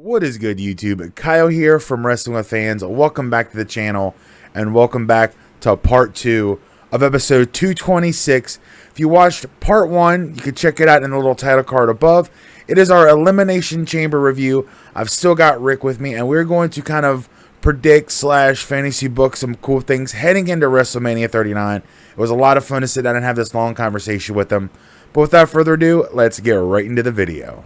What is good, YouTube? Kyle here from Wrestling with Fans. Welcome back to the channel, and welcome back to part 2 of episode 226. If you watched part 1, you can check it out in the little title card above. It is our Elimination Chamber review. I've still got Rick with me, and we're going to kind of predict / fantasy book some cool things heading into WrestleMania 39. It was a lot of fun to sit down and have this long conversation with them. But without further ado, let's get right into the video.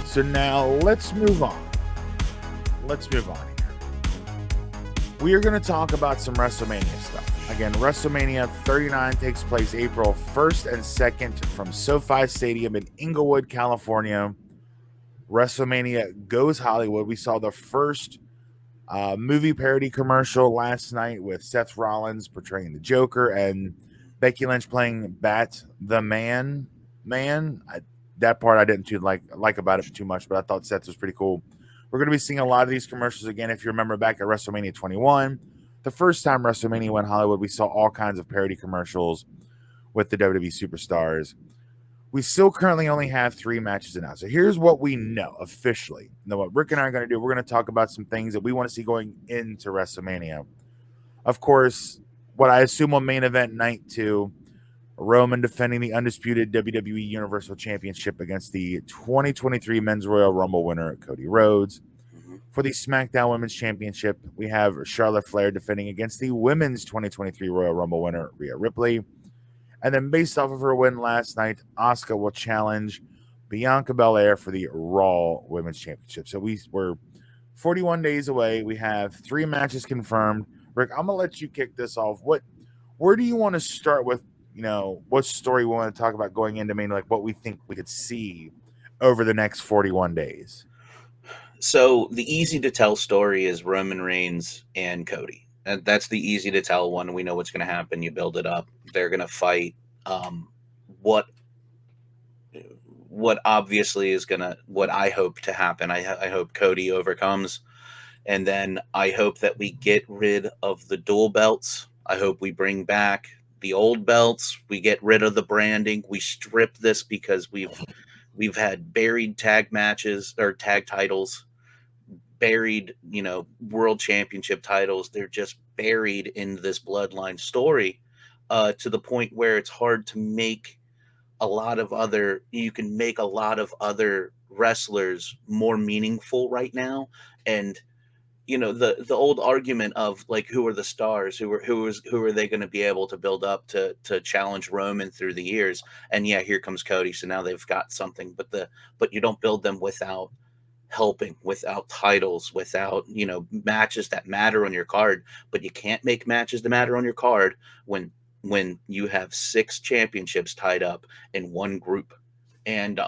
So now let's move on. Here. We are going to talk about some WrestleMania stuff. Again, WrestleMania 39 takes place April 1st and 2nd from SoFi Stadium in Inglewood, California. WrestleMania goes Hollywood. We saw the first movie parody commercial last night with Seth Rollins portraying the Joker and Becky Lynch playing Bat the Man. That part I didn't like about it too much, but I thought Seth's was pretty cool. We're going to be seeing a lot of these commercials again. If you remember back at WrestleMania 21, the first time WrestleMania went Hollywood, we saw all kinds of parody commercials with the WWE superstars. We still currently only have 3 matches announced. So here's what we know officially. Now, what Rick and I are going to do, we're going to talk about some things that we want to see going into WrestleMania. Of course, what I assume on main event night 2, Roman defending the undisputed WWE Universal Championship against the 2023 Men's Royal Rumble winner, Cody Rhodes. For the SmackDown Women's Championship, we have Charlotte Flair defending against the Women's 2023 Royal Rumble winner, Rhea Ripley. And then based off of her win last night, Asuka will challenge Bianca Belair for the Raw Women's Championship. So we're 41 days away. We have 3 matches confirmed. Rick, I'm going to let you kick this off. Where do you want to start with? You know, what story we want to talk about going into Main, like what we think we could see over the next 41 days. So the easy to tell story is Roman Reigns and Cody. And that's the easy to tell one. We know what's going to happen. You build it up. They're going to fight. What obviously is what I hope to happen. I hope Cody overcomes. And then I hope that we get rid of the dual belts. I hope we bring back the old belts. We get rid of the branding. We strip this because we've had buried tag matches or tag titles, buried, world championship titles. They're just buried in this bloodline story to the point where it's hard to make you can make a lot of other wrestlers more meaningful right now. And the old argument of like, who are the stars, who are they going to be able to build up to challenge Roman through the years? And yeah, here comes Cody. So now they've got something, but you don't build them without helping, without titles, without, matches that matter on your card. But you can't make matches that matter on your card when you have 6 championships tied up in one group. And,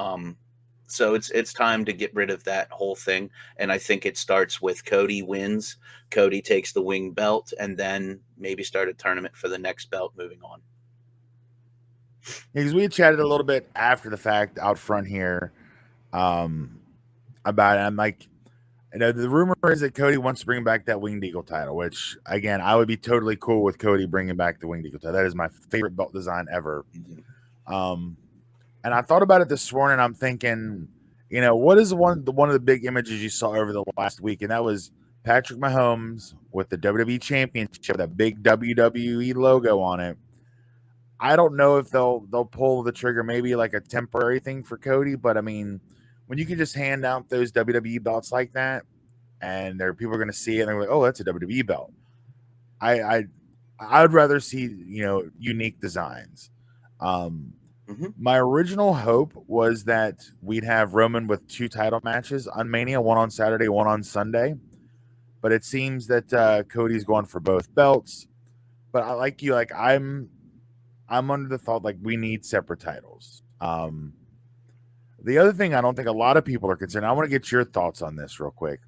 so it's time to get rid of that whole thing. And I think it starts with Cody wins. Cody takes the wing belt, and then maybe start a tournament for the next belt moving on. Because we chatted a little bit after the fact out front here about it. I'm like, the rumor is that Cody wants to bring back that Winged Eagle title, which, again, I would be totally cool with Cody bringing back the Winged Eagle title. That is my favorite belt design ever. Mm-hmm. And I thought about it this morning. I'm thinking, what is one of the big images you saw over the last week? And that was Patrick Mahomes with the WWE Championship, that big WWE logo on it. I don't know if they'll pull the trigger, maybe like a temporary thing for Cody. But I mean, when you can just hand out those WWE belts like that, and people are going to see it, and they're like, "Oh, that's a WWE belt." I'd rather see unique designs. Mm-hmm. My original hope was that we'd have Roman with 2 title matches on Mania, one on Saturday, one on Sunday. But it seems that Cody's going for both belts. But I'm under the thought we need separate titles. The other thing I don't think a lot of people are concerned. I want to get your thoughts on this real quick.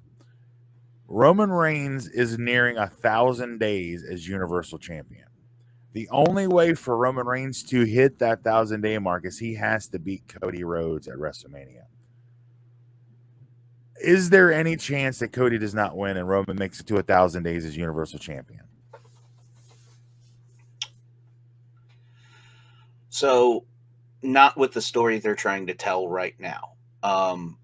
Roman Reigns is nearing 1,000 days as Universal Champion. The only way for Roman Reigns to hit that 1,000-day mark is he has to beat Cody Rhodes at WrestleMania. Is there any chance that Cody does not win and Roman makes it to 1,000 days as Universal Champion? So, not with the story they're trying to tell right now. Um,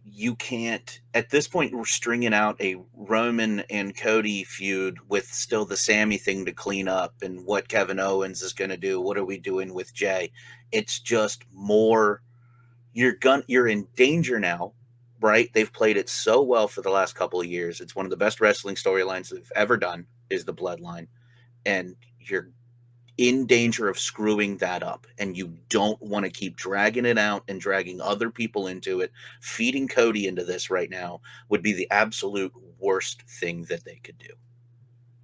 you can't at this point. We're stringing out a Roman and Cody feud with still the Sammy thing to clean up, and what Kevin Owens is going to do. What are we doing with Jay? It's just more. You're in danger now, right? They've played it so well for the last couple of years. It's one of the best wrestling storylines they've ever done. Is the Bloodline, and you're in danger of screwing that up, and you don't want to keep dragging it out and dragging other people into it. Feeding Cody into this right now would be the absolute worst thing that they could do.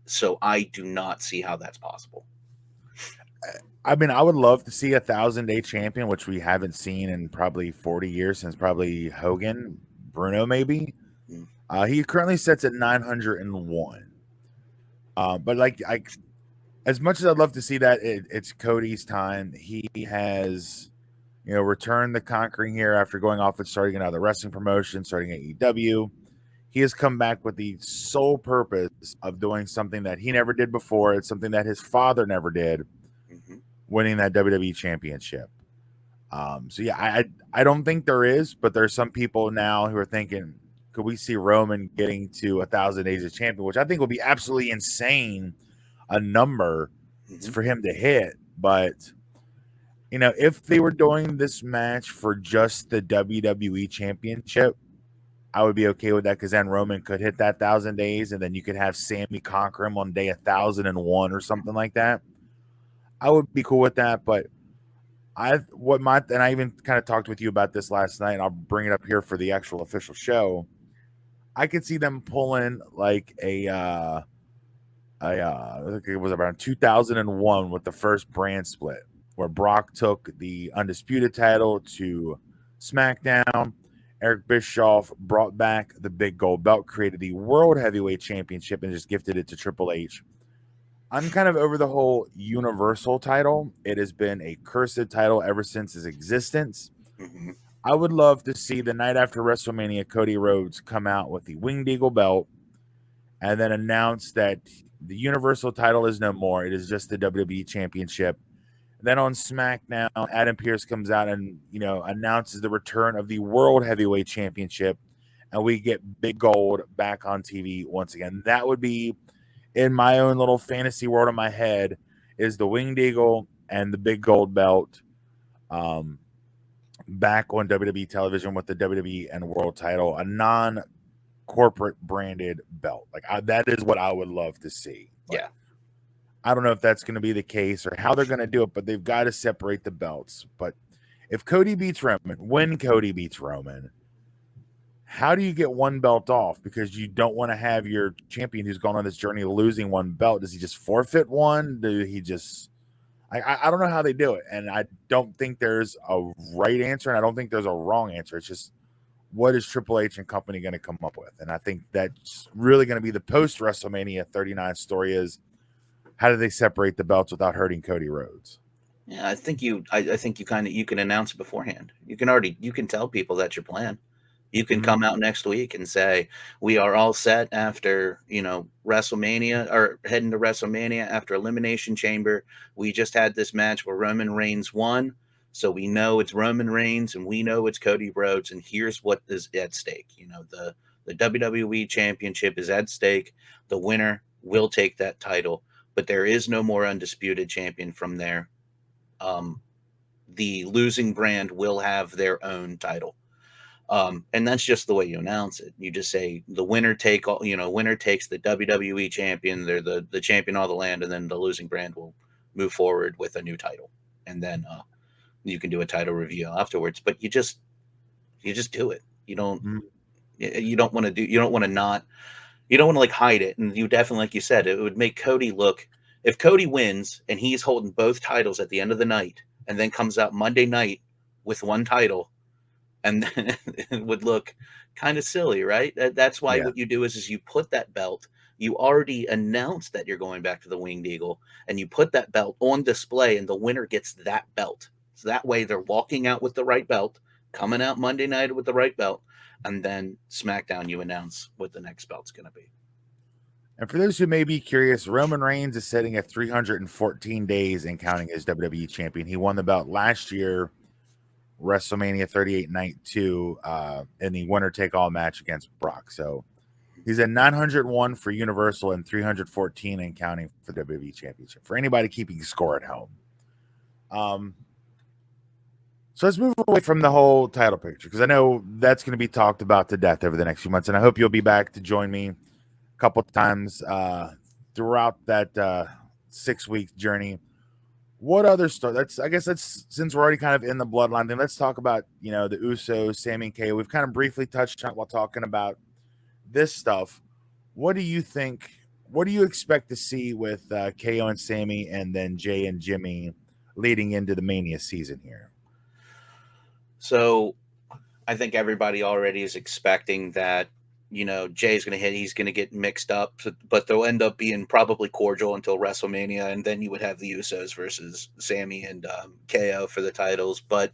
So I do not see how that's possible. I mean, I would love to see a 1,000 day champion, which we haven't seen in probably 40 years since probably Hogan, Bruno, maybe. Mm. He currently sits at 901. But as much as I'd love to see that, it's Cody's time. He has, returned the conquering here after going off and starting another wrestling promotion, starting AEW. He has come back with the sole purpose of doing something that he never did before. It's something that his father never did, Mm-hmm. winning that WWE championship. So yeah, I don't think there is, but there's some people now who are thinking, could we see Roman getting to 1,000 days as champion, which I think would be absolutely insane a number Mm-hmm. for him to hit. But if they were doing this match for just the WWE championship, I would be okay with that because then Roman could hit that 1,000 days, and then you could have Sammy conquer him on day 1,001 or something like that. I would be cool with that, but and I even kind of talked with you about this last night, and I'll bring it up here for the actual official show. I could see them pulling like I think it was around 2001 with the first brand split where Brock took the undisputed title to SmackDown. Eric Bischoff brought back the big gold belt, created the World Heavyweight Championship, and just gifted it to Triple H. I'm kind of over the whole Universal title. It has been a cursed title ever since its existence. Mm-hmm. I would love to see the night after WrestleMania, Cody Rhodes come out with the Winged Eagle belt and then announce that the Universal title is no more. It is just the WWE Championship. Then on SmackDown, Adam Pearce comes out and announces the return of the World Heavyweight Championship, and we get Big Gold back on TV once again. That would be, in my own little fantasy world in my head, is the Winged Eagle and the Big Gold belt um, back on WWE television with the WWE and World title, a non-corporate branded belt. That is what I would love to see. But Yeah. I don't know if that's going to be the case or how they're going to do it, but they've got to separate the belts. But if Cody beats Roman, when Cody beats Roman, how do you get one belt off? Because you don't want to have your champion who's gone on this journey losing one belt. Does he just forfeit one? Do he just? I don't know how they do it, and I don't think there's a right answer, and I don't think there's a wrong answer. It's just what is Triple H and company going to come up with, and I think that's really going to be the post WrestleMania 39 story is how do they separate the belts without hurting Cody Rhodes? Yeah, I think you can announce it beforehand. You can tell people that's your plan. You can Mm-hmm. come out next week and say, we are all set after, WrestleMania or heading to WrestleMania after Elimination Chamber. We just had this match where Roman Reigns won. So we know it's Roman Reigns and we know it's Cody Rhodes. And here's what is at stake. The WWE Championship is at stake. The winner will take that title, but there is no more undisputed champion from there. Um, the losing brand will have their own title. And that's just the way you announce it. You just say the winner takes the WWE champion. They're the champion of all the land, and then the losing brand will move forward with a new title, and then you can do a title review afterwards. But you just do it. You don't want to do you don't want to not you don't want to like hide it. And you definitely, like you said, it would make Cody look, if Cody wins and he's holding both titles at the end of the night, and then comes out Monday night with one title, and then it would look kind of silly, right? That's why Yeah. what you do is you put that belt. You already announced that you're going back to the Winged Eagle, and you put that belt on display, and the winner gets that belt. So that way, they're walking out with the right belt, coming out Monday night with the right belt, and then SmackDown, you announce what the next belt's going to be. And for those who may be curious, Roman Reigns is sitting at 314 days and counting as WWE champion. He won the belt last year, WrestleMania 38 Night 2, in the winner take all match against Brock. So he's at 901 for Universal and 314 and counting for the WWE Championship. For anybody keeping score at home. So let's move away from the whole title picture because I know that's going to be talked about to death over the next few months. And I hope you'll be back to join me a couple times throughout that 6 week journey. What other story? I guess that's since we're already kind of in the bloodline thing. Let's talk about the Usos, Sami and KO. We've kind of briefly touched on it while talking about this stuff. What do you think? What do you expect to see with KO and Sami, and then Jay and Jimmy leading into the Mania season here? So I think everybody already is expecting that, Jay's going to hit, he's going to get mixed up, but they'll end up being probably cordial until WrestleMania. And then you would have the Usos versus Sammy and KO for the titles. But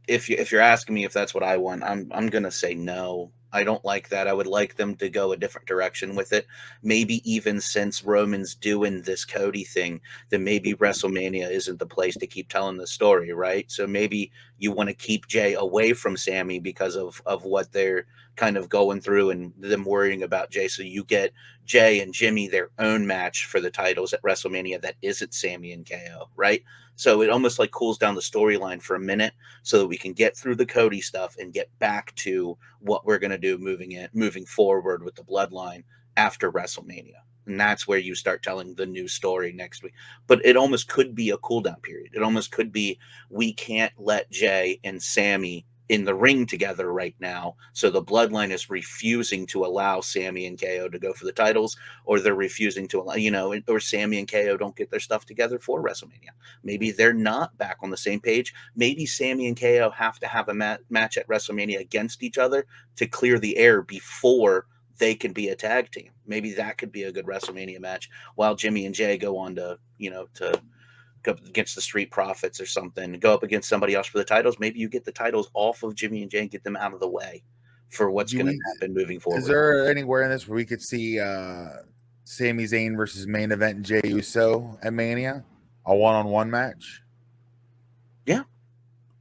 if you're asking me if that's what I want, I'm going to say no. I don't like that. I would like them to go a different direction with it. Maybe even since Roman's doing this Cody thing, then maybe WrestleMania isn't the place to keep telling the story, right? So maybe you want to keep Jay away from Sammy because of what they're kind of going through and them worrying about Jay. So you get Jay and Jimmy their own match for the titles at WrestleMania that isn't Sammy and KO, right? So it almost like cools down the storyline for a minute so that we can get through the Cody stuff and get back to what we're going to do moving forward with the bloodline after WrestleMania. And that's where you start telling the new story next week. But it almost could be a cool down period. It almost could be we can't let Jay and Sammy in the ring together right now. So the bloodline is refusing to allow Sammy and KO to go for the titles, or they're refusing to allow, or Sammy and KO don't get their stuff together for WrestleMania. Maybe they're not back on the same page. Maybe Sammy and KO have to have a match at WrestleMania against each other to clear the air before they can be a tag team. Maybe that could be a good WrestleMania match while Jimmy and Jay go on to go against the Street Profits or something, go up against somebody else for the titles. Maybe you get the titles off of Jimmy and Jay and get them out of the way for what's going to happen moving forward. Is there anywhere in this where we could see Sami Zayn versus main event and Jay Uso at Mania, a one-on-one match? Yeah,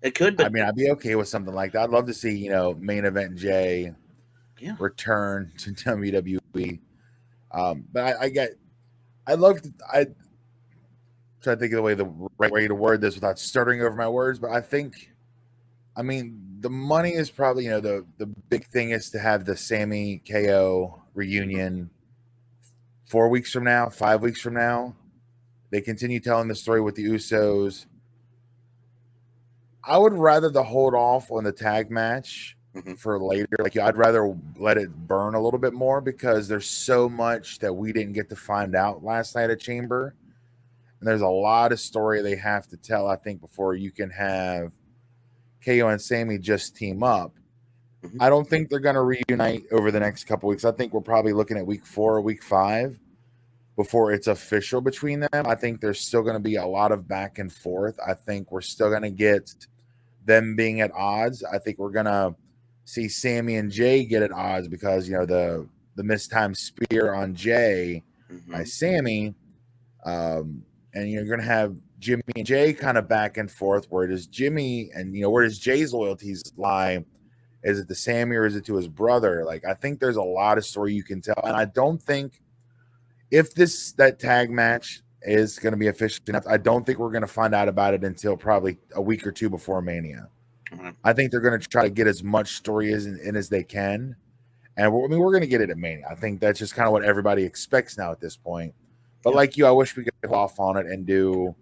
it could. But I mean, I'd be okay with something like that. I'd love to see main event and Jay return to WWE. But I try to think of the right way to word this without stuttering over my words. But I mean, the money is probably the big thing is to have the Sami KO reunion 4 weeks from now, 5 weeks from now. They continue telling the story with the Usos. I would rather hold off on the tag match for later. I'd rather let it burn a little bit more because there's so much that we didn't get to find out last night at Chamber. And there's a lot of story they have to tell, I think, before you can have KO and Sammy just team up. I don't think they're going to reunite over the next couple weeks. I think we're probably looking at week 4 or week 5 before it's official between them. I think there's still going to be a lot of back and forth. I think we're still going to get them being at odds. I think we're going to see Sammy and Jay get at odds because, the mistimed spear on Jay by Sammy. And you're going to have Jimmy and Jay kind of back and forth. Where does Jimmy and, where does Jay's loyalties lie? Is it to Sammy or is it to his brother? I think there's a lot of story you can tell. And I don't think if that tag match is going to be official enough, I don't think we're going to find out about it until probably a week or two before Mania. I think they're going to try to get as much story in as they can. And we're going to get it at Mania. I think that's just kind of what everybody expects now at this point. But like you, I wish we could go off on it and do,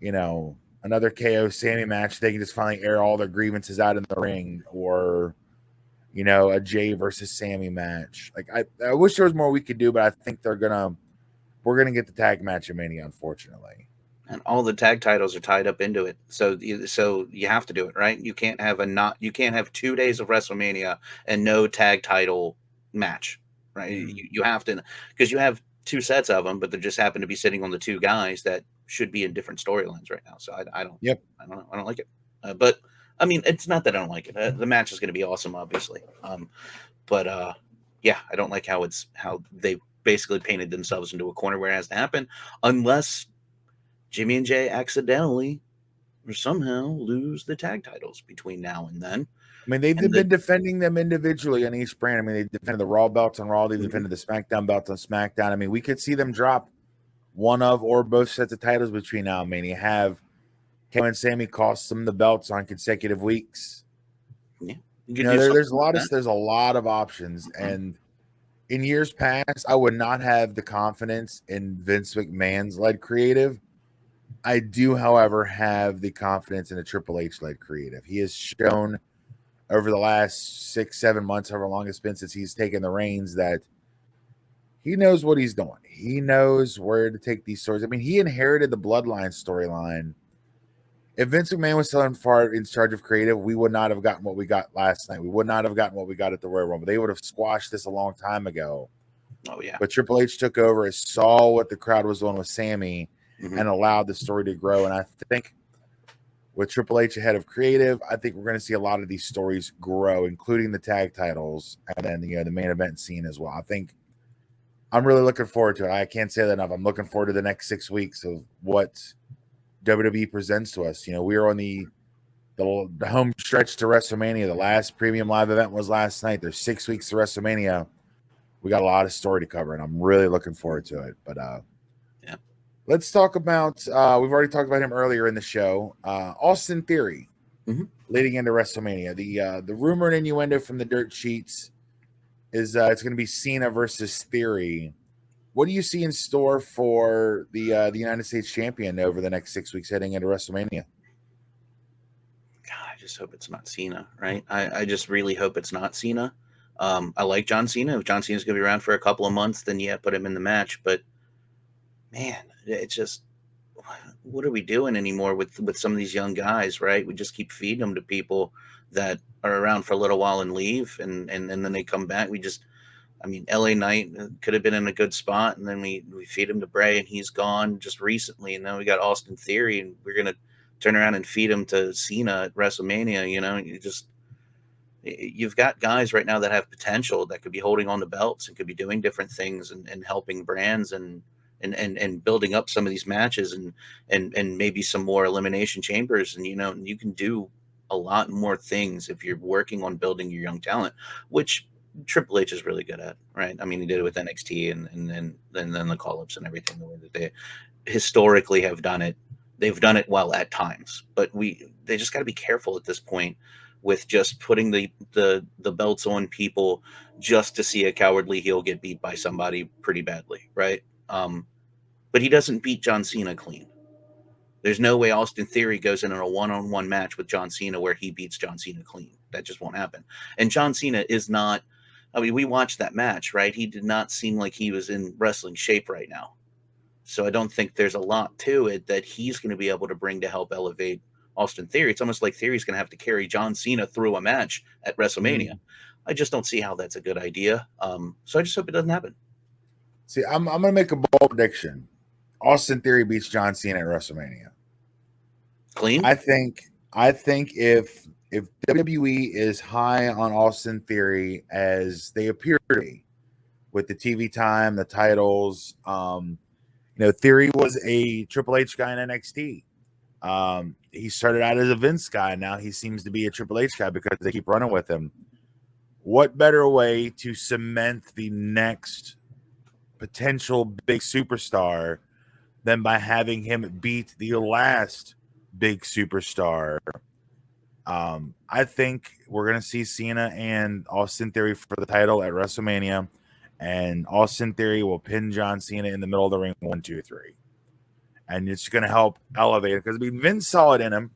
another KO Sammy match. They can just finally air all their grievances out in the ring, or, a Jay versus Sammy match. I wish there was more we could do, but I think we're gonna get the tag match at Mania, unfortunately. And all the tag titles are tied up into it, so you have to do it, right? You can't have you can't have 2 days of WrestleMania and no tag title match, right? You have to, because you have 2 sets of them, but they just happen to be sitting on the 2 guys that should be in different storylines right now. So I don't know. I don't like it. But I mean, it's not that I don't like it. The match is going to be awesome, obviously. But Yeah, I don't like how they basically painted themselves into a corner where it has to happen, unless Jimmy and Jay accidentally or somehow lose the tag titles between now and then. I mean, they've And the been defending them individually on each brand. I mean, they defended the Raw belts on Raw. They Mhm. defended the SmackDown belts on SmackDown. I mean, we could see them drop one of or both sets of titles between now and Mania. Have Kevin and Sammy cost them the belts on consecutive weeks. Yeah, you You could know, do something there's a like lot of that. options, Mhm. and in years past, I would not have the confidence in Vince McMahon's led creative. I do, however, have the confidence in a Triple H led creative. He has shown over the last 6, 7 months, however long it's been since he's taken the reins, that he knows what he's doing. He knows where to take these stories. I mean, he inherited the Bloodline storyline. If Vince McMahon was still in charge of creative, we would not have gotten what we got last night. We would not have gotten what we got at the Royal Rumble. They would have squashed this a long time ago. Oh yeah. But Triple H took over, saw what the crowd was doing with Sammy, Hmm. and allowed the story to grow. And I think with Triple H ahead of creative, I think we're going to see a lot of these stories grow, including the tag titles and then the main event scene as well. I think I'm really looking forward to it. I can't say that enough. I'm looking forward to the next 6 weeks of what WWE presents to us. We are on the home stretch to WrestleMania. The last premium live event was last night. There's 6 weeks to WrestleMania. We got a lot of story to cover, and I'm really looking forward to it. But Yeah. let's talk about. We've already talked about him earlier in the show. Austin Theory, Hmm. leading into WrestleMania. The rumor and innuendo from the dirt sheets is it's going to be Cena versus Theory. What do you see in store for the United States champion over the next 6 weeks heading into WrestleMania? God, I just hope it's not Cena, right? I just really hope it's not Cena. I like John Cena. If John Cena's gonna be around for a couple of months, then yeah, put him in the match. But man, it's just what are we doing anymore with some of these young guys, right? We just keep feeding them to people that are around for a little while and leave, and then they come back. I mean, LA Knight could have been in a good spot, and then we feed him to Bray, and he's gone just recently, and then we got Austin Theory, and we're gonna turn around and feed him to Cena at WrestleMania. You've got guys right now that have potential that could be holding on to belts and could be doing different things and helping brands and building up some of these matches and maybe some more elimination chambers. And you can do a lot more things if you're working on building your young talent, which Triple H is really good at, right? I mean, he did it with NXT and then the call-ups and everything, the way that they historically have done it. They've done it well at times, but they just got to be careful at this point with just putting the belts on people just to see a cowardly heel get beat by somebody pretty badly, right? But he doesn't beat John Cena clean. There's no way Austin Theory goes in a one-on-one match with John Cena where he beats John Cena clean. That just won't happen. And John Cena is not. I mean, we watched that match, right? He did not seem like he was in wrestling shape right now. So I don't think there's a lot to it that he's going to be able to bring to help elevate Austin Theory. It's almost like Theory's going to have to carry John Cena through a match at WrestleMania. Mm. I just don't see how that's a good idea. So I just hope it doesn't happen. See, I'm going to make a bold prediction. Austin Theory beats John Cena at WrestleMania. Clean? I think if WWE is high on Austin Theory as they appear to be with the TV time, the titles, Theory was a Triple H guy in NXT. He started out as a Vince guy. Now he seems to be a Triple H guy because they keep running with him. What better way to cement the next potential big superstar than by having him beat the last big superstar? I think we're going to see Cena and Austin Theory for the title at WrestleMania, and Austin Theory will pin John Cena in the middle of the ring, 1, 2, 3. And it's going to help elevate it because Vince saw it in him.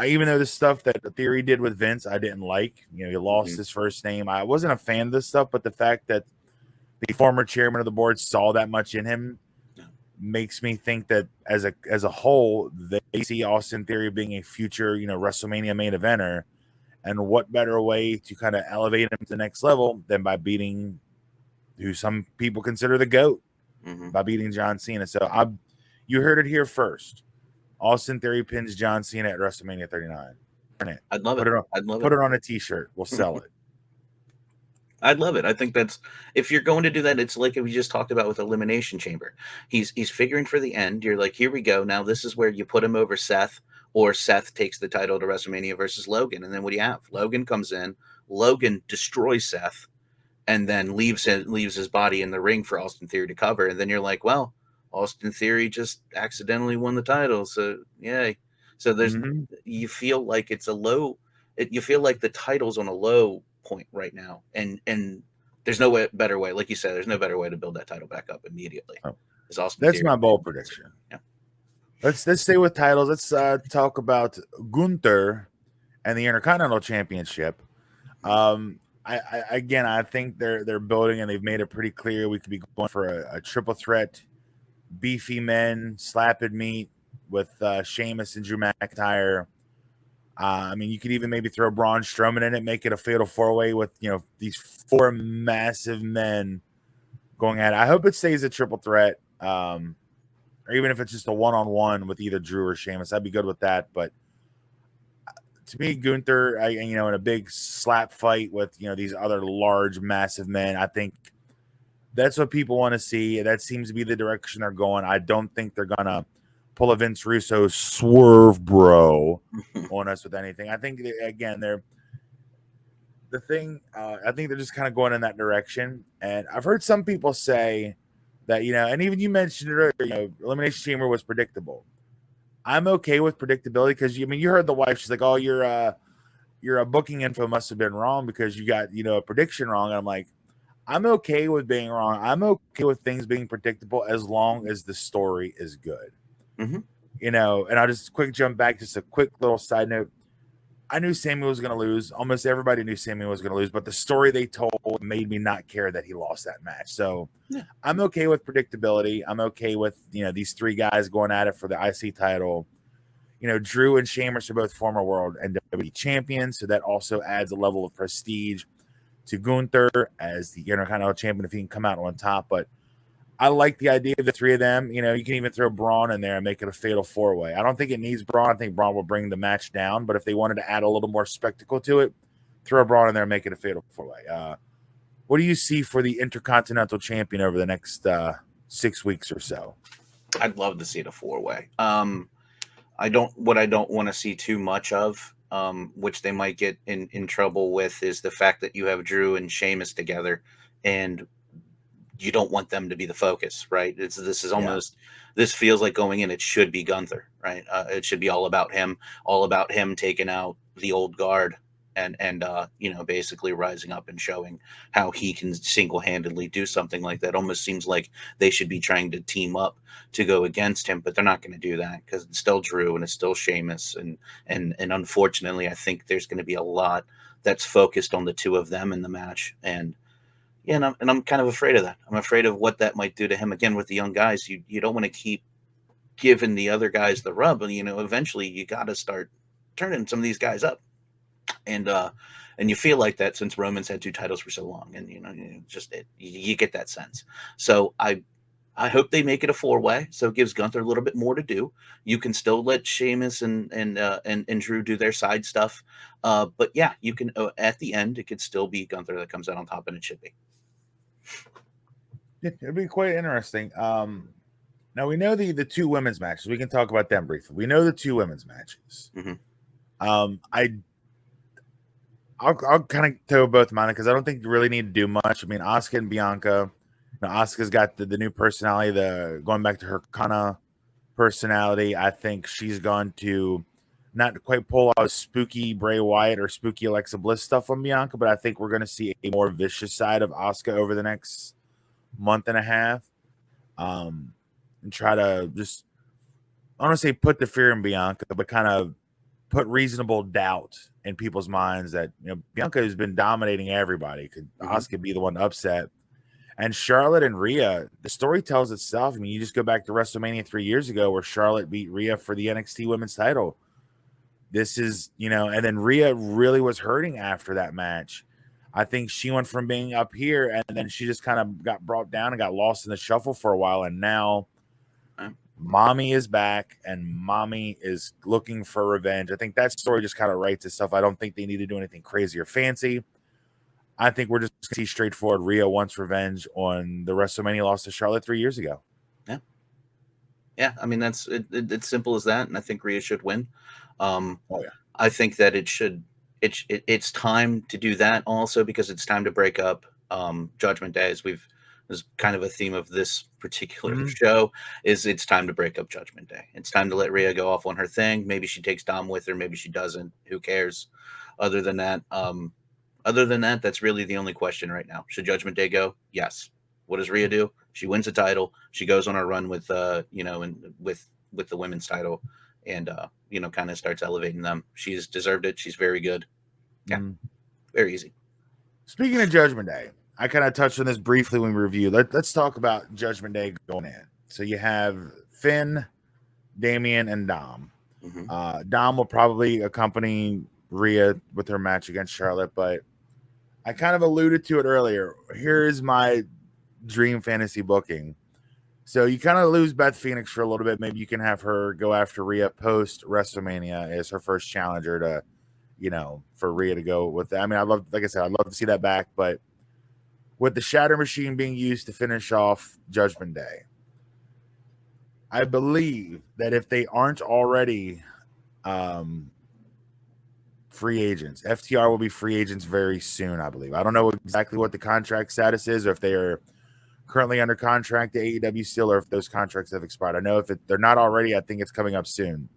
Even though the stuff that the Theory did with Vince, I didn't like. He lost Mm-hmm. his first name. I wasn't a fan of this stuff, but the fact that the former chairman of the board saw that much in him makes me think that as a whole, they see Austin Theory being a future, WrestleMania main eventer. And what better way to kind of elevate him to the next level than by beating who some people consider the GOAT, Mm-hmm. by beating John Cena. So you heard it here first. Austin Theory pins John Cena at WrestleMania 39. Print it. I'd love Put it. it on. I'd love Put it. it on a T-shirt. We'll sell it. I'd love it. I think that's if you're going to do that, it's like we just talked about with Elimination Chamber. He's figuring for the end. You're like, here we go. Now this is where you put him over Seth, or Seth takes the title to WrestleMania versus Logan, and then what do you have? Logan comes in, Logan destroys Seth, and then leaves his body in the ring for Austin Theory to cover, and then you're like, well, Austin Theory just accidentally won the title, so yay. So there's Mm-hmm. you feel like it's a low, you feel like the title's on a low point right now, and there's no better way, like you said, there's no better way to build that title back up immediately. Oh, Is Austin that's Theory my bold wins. prediction. Yeah. Let's stay with titles. Let's talk about Gunther and the Intercontinental Championship. I think they're building and they've made it pretty clear we could be going for a triple threat, beefy men, slapping meat with Sheamus and Drew McIntyre. I mean, you could even maybe throw Braun Strowman in it, make it a fatal four way with these four massive men going at it. I hope it stays a triple threat, or even if it's just a one on one with either Drew or Sheamus, I'd be good with that. But to me, Gunther, in a big slap fight with these other large, massive men, I think that's what people want to see. That seems to be the direction they're going. I don't think they're gonna pull a Vince Russo swerve, bro, on us with anything. I think again, they're the thing. I think they're just kind of going in that direction. And I've heard some people say that and even you mentioned it earlier. Elimination Chamber was predictable. I'm okay with predictability because you heard the wife. She's like, "Oh, your booking info must have been wrong because you got a prediction wrong." And I'm like, I'm okay with being wrong. I'm okay with things being predictable as long as the story is good. Mm-hmm. And I'll just quick jump back, just a quick little side note. I knew Samuel was going to lose. Almost everybody knew Samuel was going to lose, but the story they told made me not care that he lost that match. So Yeah. I'm okay with predictability. I'm okay with these three guys going at it for the IC title. Drew and Sheamus are both former world and WWE champions, so that also adds a level of prestige to Gunther as the Intercontinental champion if he can come out on top. But I like the idea of the three of them. You can even throw Braun in there and make it a fatal four way. I don't think it needs Braun. I think Braun will bring the match down. But if they wanted to add a little more spectacle to it, throw Braun in there and make it a fatal four way. What do you see for the Intercontinental champion over the next 6 weeks or so? I'd love to see it a four-way. I don't want to see too much of, which they might get in trouble with, is the fact that you have Drew and Sheamus together, and you don't want them to be the focus, right? Yeah. This feels like going in. It should be Gunther, right? It should be all about him taking out the old guard, and basically rising up and showing how he can single handedly do something like that. Almost seems like they should be trying to team up to go against him, but they're not going to do that because it's still Drew and it's still Sheamus, and unfortunately, I think there's going to be a lot that's focused on the two of them in the match. And yeah, and I'm kind of afraid of that. I'm afraid of what that might do to him again with the young guys. You don't want to keep giving the other guys the rub, and eventually you got to start turning some of these guys up, and and you feel like that since Roman's had two titles for so long, and you get that sense. So I hope they make it a four-way, so it gives Gunther a little bit more to do. You can still let Sheamus and Drew do their side stuff, but yeah, you can at the end it could still be Gunther that comes out on top, and it should be. It'd be quite interesting. Now we know the two women's matches. We can talk about them briefly. We know the two women's matches. Mm-hmm. Um, I I'll kind of throw both mine because I don't think you really need to do much. I mean, Asuka and Bianca. Asuka's got the new personality, the going back to her Kana personality. I think she's gone to not quite pull out spooky Bray Wyatt or spooky Alexa Bliss stuff on Bianca, but I think we're going to see a more vicious side of Asuka over the next month and a half. And try to just, I don't want to say put the fear in Bianca, but kind of put reasonable doubt in people's minds that Bianca has been dominating everybody. Could Mm-hmm. Asuka be the one upset? And Charlotte and Rhea, the story tells itself. I mean, you just go back to WrestleMania 3 years ago where Charlotte beat Rhea for the NXT Women's title. This is, and then Rhea really was hurting after that match. I think she went from being up here and then she just kind of got brought down and got lost in the shuffle for a while. And now Mommy is back and Mommy is looking for revenge. I think that story just kind of writes itself. I don't think they need to do anything crazy or fancy. I think we're just going to see straightforward Rhea wants revenge on the WrestleMania loss to Charlotte 3 years ago. Yeah. Yeah, I mean, that's it's simple as that, and I think Rhea should win. Oh, yeah. I think that it's time to do that also, because it's time to break up Judgment Day. As kind of a theme of this particular show, is it's time to break up Judgment Day. It's time to let Rhea go off on her thing. Maybe she takes Dom with her, maybe she doesn't. Who cares? Other than that, that's really the only question right now. Should Judgment Day go? Yes. What does Rhea do? She wins the title. She goes on a run with and with the women's title, and kind of starts elevating them. She's deserved it. She's very good. Yeah, very easy. Speaking of Judgment Day, I kind of touched on this briefly when we reviewed. Let's talk about Judgment Day going in. So you have Finn, Damian, and Dom. Dom will probably accompany Rhea with her match against Charlotte, but I kind of alluded to it earlier. Here's my dream fantasy booking. So you kind of lose Beth Phoenix for a little bit. Maybe you can have her go after Rhea post WrestleMania as her first challenger to, for Rhea to go with that. I mean, like I said, I'd love to see that back, but with the Shatter Machine being used to finish off Judgment Day, I believe that if they aren't already free agents, FTR will be free agents very soon, I believe. I don't know exactly what the contract status is, or if they are currently under contract to AEW still, or if those contracts have expired. I know if they're not already, I think it's coming up soon.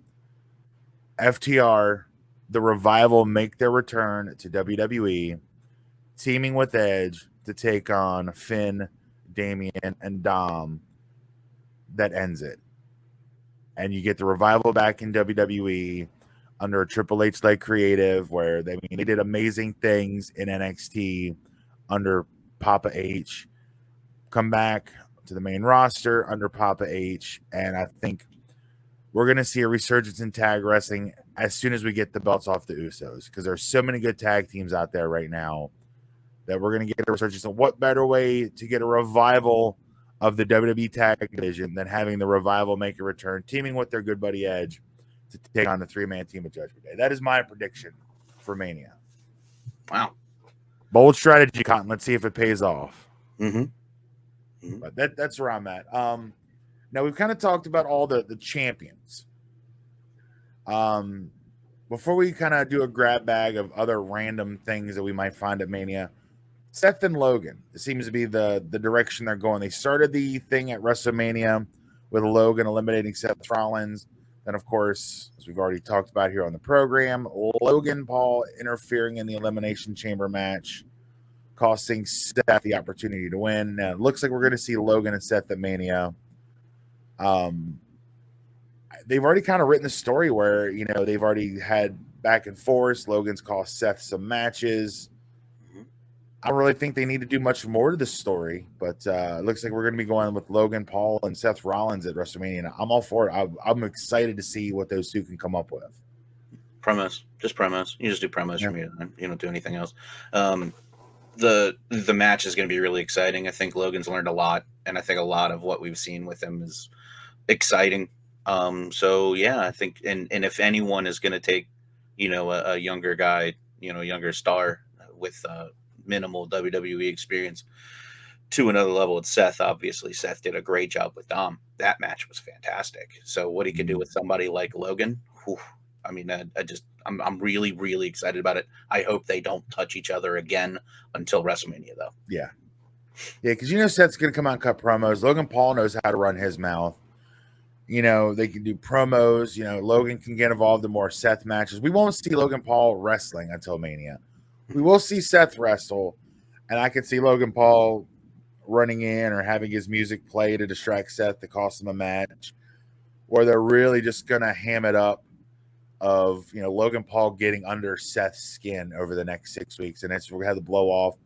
FTR, the Revival, make their return to WWE, teaming with Edge to take on Finn, Damian, and Dom. That ends it. And you get the Revival back in WWE under a Triple H-led creative, where they did amazing things in NXT under Papa H. Come back to the main roster under Papa H, and I think we're going to see a resurgence in tag wrestling as soon as we get the belts off the Usos, because there's so many good tag teams out there right now that we're going to get a resurgence. And what better way to get a revival of the WWE tag division than having the Revival make a return, teaming with their good buddy Edge to take on the three-man team of Judgment Day. That is my prediction for Mania. Wow. Bold strategy, Cotton. Let's see if it pays off. But that's where I'm at. Now we've kind of talked about all the champions. Before we kind of do a grab bag of other random things that we might find at Mania, Seth and Logan, it seems to be the direction they're going. They started the thing at WrestleMania with Logan eliminating Seth Rollins. Then, of course, as we've already talked about here on the program, Logan Paul interfering in the Elimination Chamber match, costing Seth the opportunity to win. Now, it looks like we're going to see Logan and Seth at Mania. They've already kind of written the story where, they've already had back and forth. Logan's cost Seth some matches. I don't really think they need to do much more to the story, but it looks like we're going to be going with Logan Paul and Seth Rollins at WrestleMania. And I'm all for it. I'm excited to see what those two can come up with. Promos, just promos. You just do promos from you. You don't do anything else. The match is going to be really exciting. I think Logan's learned a lot, and I think a lot of what we've seen with him is exciting. So yeah, I think, and if anyone is going to take, a younger guy, younger star with minimal WWE experience to another level, it's Seth. Obviously, Seth did a great job with Dom. That match was fantastic. So what he could do with somebody like Logan, whew, I mean, I'm really, really excited about it. I hope they don't touch each other again until WrestleMania, though. Yeah, because Seth's going to come out and cut promos. Logan Paul knows how to run his mouth. They can do promos. Logan can get involved in more Seth matches. We won't see Logan Paul wrestling until Mania. We will see Seth wrestle, and I can see Logan Paul running in or having his music play to distract Seth to cost him a match, or they're really just going to ham it up of, Logan Paul getting under Seth's skin over the next 6 weeks, and we're going to have the blow off.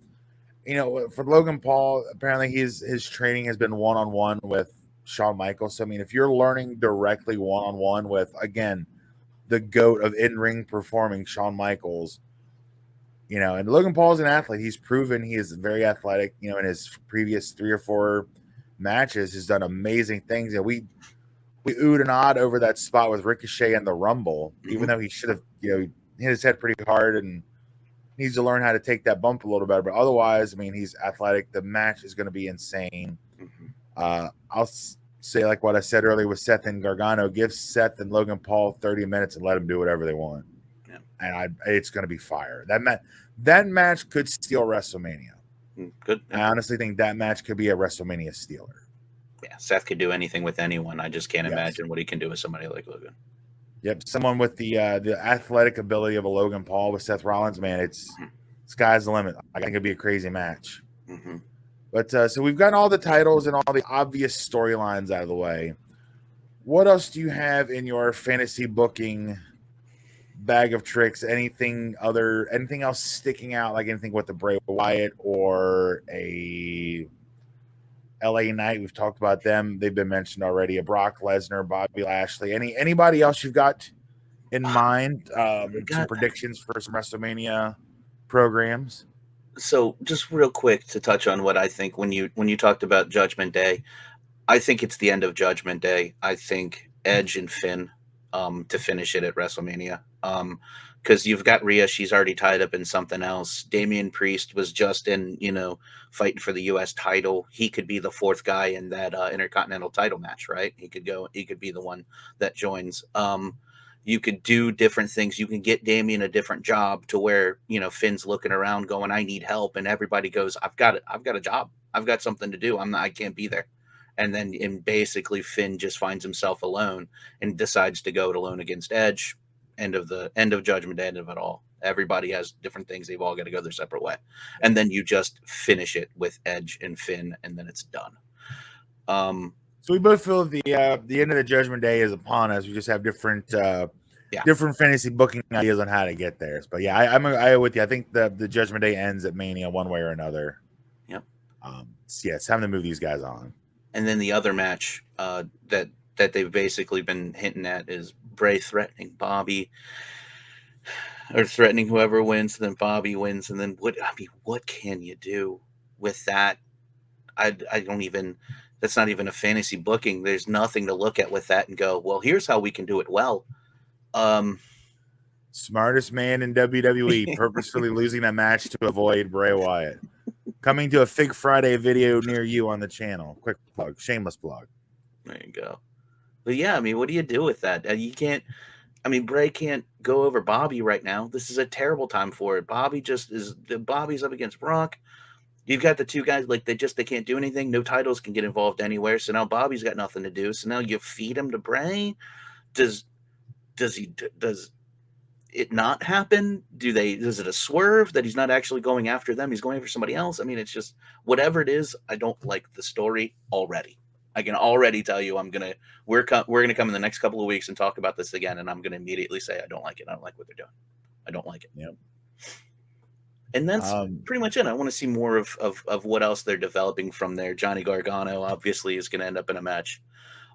For Logan Paul, apparently his training has been one-on-one with Shawn Michaels. So, if you're learning directly one-on-one with, again, the GOAT of in-ring performing, Shawn Michaels, and Logan Paul's an athlete. He's proven he is very athletic, in his previous 3 or 4 matches, has done amazing things. And we oohed and awed over that spot with Ricochet and the Rumble, even though he should have, hit his head pretty hard and needs to learn how to take that bump a little better. But otherwise, I mean, he's athletic. The match is going to be insane. I'll say like what I said earlier with Seth and Gargano. Give Seth and Logan Paul 30 minutes and let them do whatever they want, Yeah. and it's going to be fire. That match could steal WrestleMania. Good. I honestly think that match could be a WrestleMania stealer. Yeah, Seth could do anything with anyone. I just can't Yes. imagine what he can do with somebody like Logan. Yep, someone with the athletic ability of a Logan Paul with Seth Rollins, man, it's sky's the limit. I think it'd be a crazy match. Mm-hmm. But so we've gotten all the titles and all the obvious storylines out of the way. What else do you have in your fantasy booking bag of tricks? Anything else sticking out, like anything with the Bray Wyatt or a LA Knight? We've talked about them. They've been mentioned already. A Brock Lesnar, Bobby Lashley. Anybody else you've got in mind? Some predictions for some WrestleMania programs? So just real quick to touch on what I think when you talked about Judgment Day, I think it's the end of Judgment Day. I think Edge and Finn to finish it at WrestleMania. Because you've got Rhea, she's already tied up in something else. Damian Priest was just in, fighting for the U.S. title. He could be the fourth guy in that Intercontinental title match, right? He could be the one that joins. You could do different things. You can get Damian a different job to where, Finn's looking around going, I need help. And everybody goes, I've got a job. I've got something to do. I can't be there. And basically Finn just finds himself alone and decides to go it alone against Edge. End of Judgment Day, end of it all. Everybody has different things. They've all got to go their separate way. And then you just finish it with Edge and Finn, and then it's done. So we both feel the end of the Judgment Day is upon us. We just have different different fantasy booking ideas on how to get there. But yeah, I'm with you. I think the Judgment Day ends at Mania one way or another. Yep. It's time to move these guys on. And then the other match that they've basically been hinting at is Bray threatening Bobby, or threatening whoever wins. Then Bobby wins, and then what can you do with that? I don't even. That's not even a fantasy booking. There's nothing to look at with that and go, well, here's how we can do it well. Smartest man in WWE purposefully losing that match to avoid Bray Wyatt. Coming to a Fig Friday video near you on the channel. Quick plug, shameless plug. There you go. But yeah, what do you do with that? You can't. Bray can't go over Bobby right now. This is a terrible time for it. Bobby's up against Brock. You've got the two guys, like they can't do anything. No titles can get involved anywhere. So now Bobby's got nothing to do. So now you feed him to Bray. Does it not happen? Is it a swerve that he's not actually going after them? He's going after somebody else. It's just whatever it is. I don't like the story already. I can already tell you we're going to come in the next couple of weeks and talk about this again. And I'm going to immediately say, I don't like it. I don't like what they're doing. I don't like it. Yep. And that's pretty much it. I want to see more of what else they're developing from there. Johnny Gargano obviously is going to end up in a match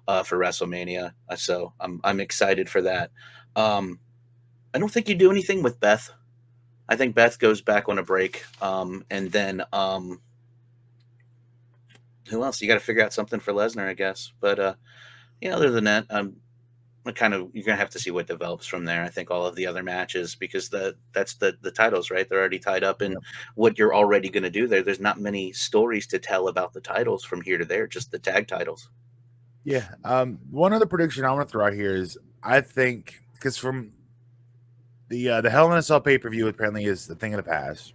for WrestleMania. So I'm excited for that. I don't think you do anything with Beth. I think Beth goes back on a break. And then who else? You got to figure out something for Lesnar, I guess. But other than that, you're gonna have to see what develops from there. I think all of the other matches, because that's the titles, right? They're already tied up in what you're already going to do there. There's not many stories to tell about the titles from here to there, just the tag titles. Yeah. One other prediction I want to throw out here is I think, because from the Hell in a Cell pay-per-view apparently is the thing of the past.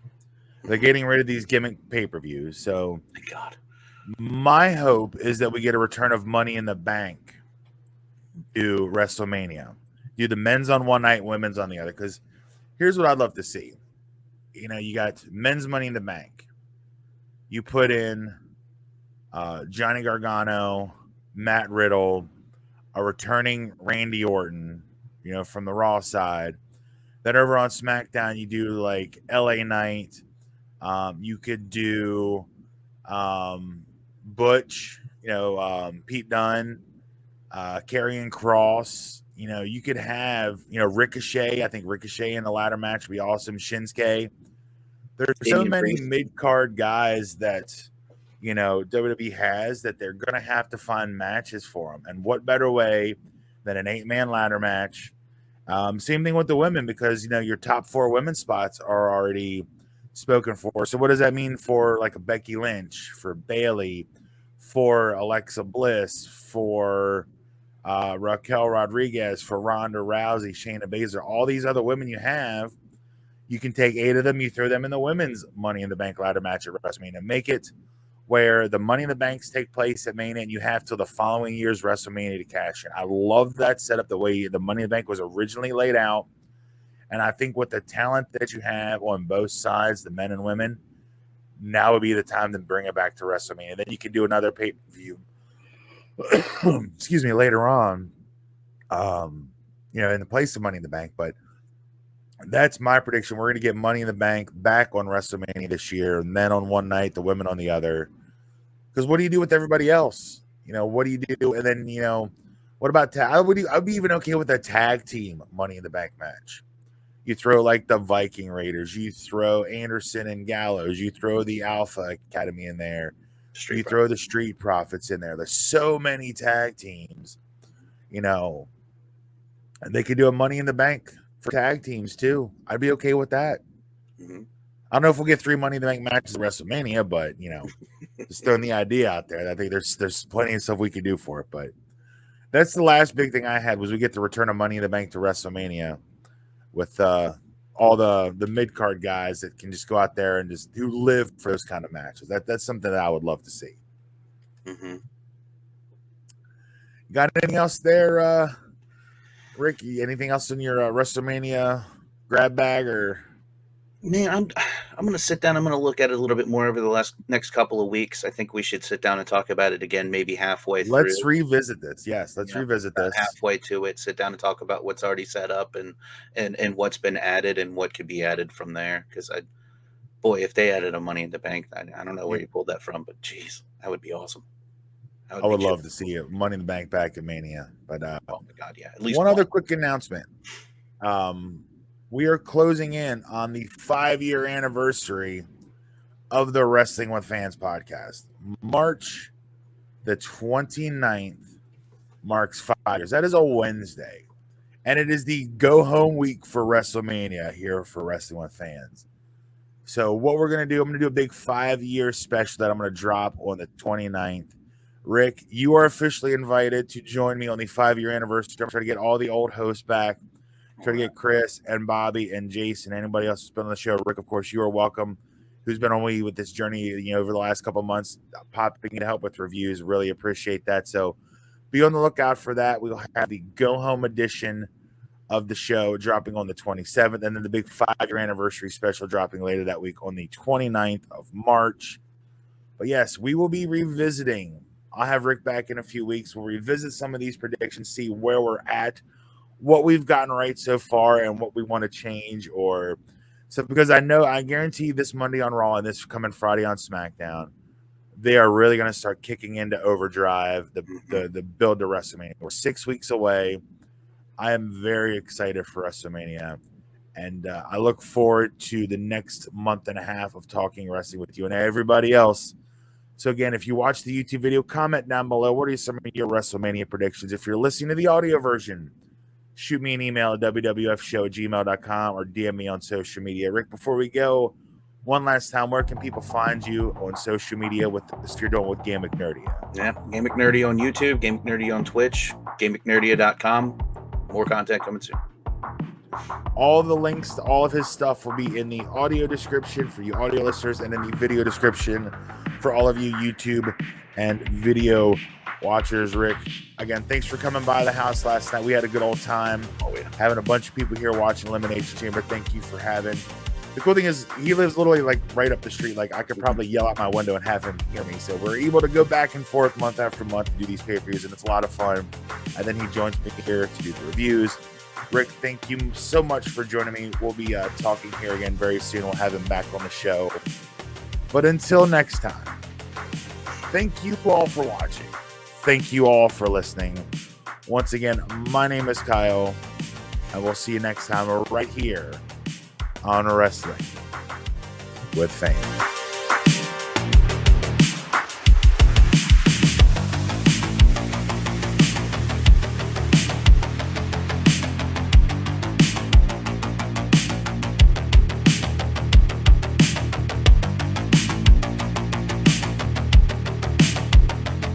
They're getting rid of these gimmick pay-per-views. So Thank God. My hope is that we get a return of Money in the Bank to WrestleMania. Do the men's on one night, women's on the other. Because here's what I'd love to see. You got men's Money in the Bank. You put in Johnny Gargano, Matt Riddle, a returning Randy Orton, from the Raw side. Then over on SmackDown, you do like LA Knight. You could do Butch, Pete Dunne, Karrion Kross. You could have, Ricochet. I think Ricochet in the ladder match would be awesome. Shinsuke. There's so many mid-card guys that, WWE has that they're going to have to find matches for them. And what better way than an 8-man ladder match? Same thing with the women, because your top 4 women's spots are already spoken for. So what does that mean for like a Becky Lynch, for Bailey, for Alexa Bliss, for Raquel Rodriguez, for Ronda Rousey, Shayna Baszler, all these other women you have? You can take 8 of them, you throw them in the women's Money in the Bank ladder match at WrestleMania. Make it where the Money in the Banks take place at Mania, and you have till the following year's WrestleMania to cash in. I love that setup, the way the Money in the Bank was originally laid out. And I think with the talent that you have on both sides, the men and women, now would be the time to bring it back to WrestleMania. Then you can do another pay-per-view, excuse me, later on, in the place of Money in the Bank. But that's my prediction. We're going to get Money in the Bank back on WrestleMania this year, men on one night, the women on the other. Because what do you do with everybody else? What do you do? And then, what about I'd be even okay with a tag team Money in the Bank match. You throw like the Viking Raiders, you throw Anderson and Gallows, you throw the Alpha Academy in there, throw the Street Profits in there. There's so many tag teams, and they could do a Money in the Bank for tag teams too. I'd be okay with that. Mm-hmm. I don't know if we'll get 3 Money in the Bank matches at WrestleMania, but just throwing the idea out there. I think there's plenty of stuff we could do for it. But that's the last big thing I had, was we get the return of Money in the Bank to WrestleMania with all the mid-card guys that can just go out there and just live for those kind of matches. That's something that I would love to see. Mm-hmm. Got anything else there, Ricky? Anything else in your WrestleMania grab bag? Or man, I'm gonna sit down. I'm gonna look at it a little bit more over the next couple of weeks. I think we should sit down and talk about it again, maybe halfway through. Let's revisit this. Yes, let's revisit this halfway to it. Sit down and talk about what's already set up and what's been added and what could be added from there. Because if they added a Money in the Bank, I don't know where you pulled that from, but geez, that would be awesome. I would love to see it. Money in the Bank back at Mania. But oh my God, yeah. At least one other quick announcement. We are closing in on the 5-year anniversary of the Wrestling with Fans podcast. March the 29th marks 5 years. That is a Wednesday. And it is the go-home week for WrestleMania here for Wrestling with Fans. So what we're going to do, I'm going to do a big 5-year special that I'm going to drop on the 29th. Rick, you are officially invited to join me on the 5-year anniversary. I'm trying to get all the old hosts back. Try to get Chris and Bobby and Jason, anybody else who's been on the show. Rick, of course, you are welcome. Who's been on with this journey, over the last couple of months, popping in to help with reviews. Really appreciate that. So be on the lookout for that. We'll have the go home edition of the show dropping on the 27th, and then the big 5-year anniversary special dropping later that week on the 29th of March. But yes, we will be revisiting. I'll have Rick back in a few weeks. We'll revisit some of these predictions, see where we're at, what we've gotten right so far, and what we want to change. Because I guarantee this Monday on Raw and this coming Friday on SmackDown, they are really going to start kicking into overdrive, the build to WrestleMania. We're 6 weeks away. I am very excited for WrestleMania, and I look forward to the next month and a half of talking wrestling with you and everybody else. So again, if you watch the YouTube video, comment down below. What are some of your WrestleMania predictions? If you're listening to the audio version, shoot me an email at wwfshow@gmail.com or DM me on social media. Rick, before we go, one last time, where can people find you on social media with this you're doing with Game McNerdia? Yeah, Game McNerdy on YouTube, Game McNerdy on Twitch, GameMcNerdia.com. More content coming soon. All the links to all of his stuff will be in the audio description for you audio listeners, and in the video description for all of you YouTube and video watchers. Rick, again, thanks for coming by the house last night. We had a good old time. Having a bunch of people here watching Elimination Chamber. Thank you for having. The cool thing is he lives literally like right up the street. Like I could probably yell out my window and have him hear me. So we're able to go back and forth month after month to do these pay-per-views, and it's a lot of fun. And then he joins me here to do the reviews. Rick, thank you so much for joining me. We'll be talking here again very soon. We'll have him back on the show. But until next time, thank you all for watching. Thank you all for listening. Once again, my name is Kyle, and we'll see you next time right here on Wrestling with Fans.